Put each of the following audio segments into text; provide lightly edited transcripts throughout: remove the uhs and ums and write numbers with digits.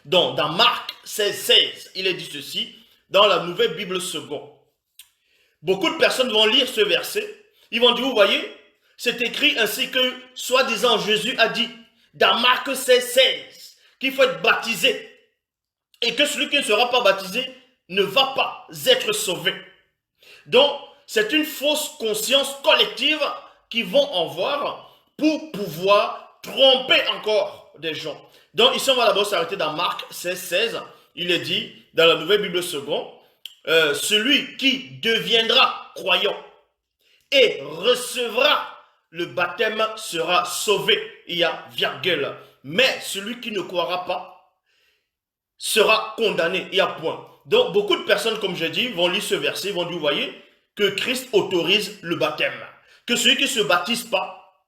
Donc, dans Marc 16, 16, il est dit ceci, dans la Nouvelle Bible seconde. Beaucoup de personnes vont lire ce verset, ils vont dire, vous voyez, c'est écrit ainsi que, soi-disant, Jésus a dit, dans Marc 16, 16, qu'il faut être baptisé, et que celui qui ne sera pas baptisé ne va pas être sauvé. Donc, c'est une fausse conscience collective qu'ils vont avoir pour pouvoir tromper encore des gens. Donc, ici, on va d'abord s'arrêter dans Marc 16, 16. Il est dit, dans la Nouvelle Bible seconde, celui qui deviendra croyant et recevra le baptême sera sauvé. Il y a virgule. Mais celui qui ne croira pas sera condamné. Il y a point. Donc, beaucoup de personnes, comme je dis, vont lire ce verset, vont dire, vous voyez, que Christ autorise le baptême. Que celui qui ne se baptise pas,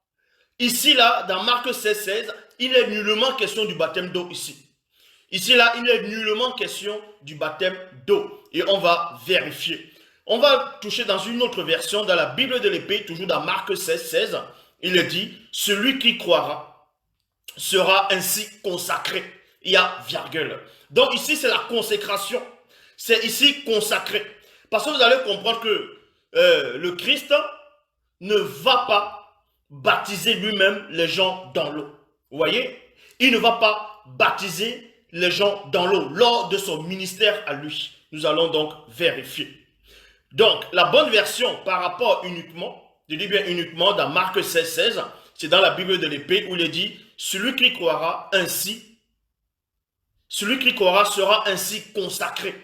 ici, là, dans Marc 16, 16, il n'est nullement question du baptême d'eau ici. Ici, là, il n'est nullement question du baptême d'eau. Et on va vérifier. On va toucher dans une autre version, dans la Bible de l'épée, toujours dans Marc 16, 16. Il est dit, celui qui croira sera ainsi consacré. Il y a virgule. Donc ici, c'est la consécration. C'est ici consacré. Parce que vous allez comprendre que le Christ ne va pas baptiser lui-même les gens dans l'eau. Vous voyez? Il ne va pas baptiser les gens dans l'eau lors de son ministère à lui. Nous allons donc vérifier. Donc, la bonne version par rapport uniquement, je dis bien uniquement dans Marc 16, 16, c'est dans la Bible de l'épée où il est dit, celui qui croira sera ainsi consacré.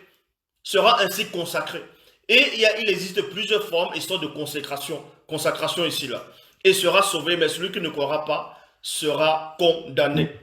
Sera ainsi consacré. Et il existe plusieurs formes et sortes de consécration. Consécration ici, là. Et sera sauvé, mais celui qui ne croira pas sera condamné.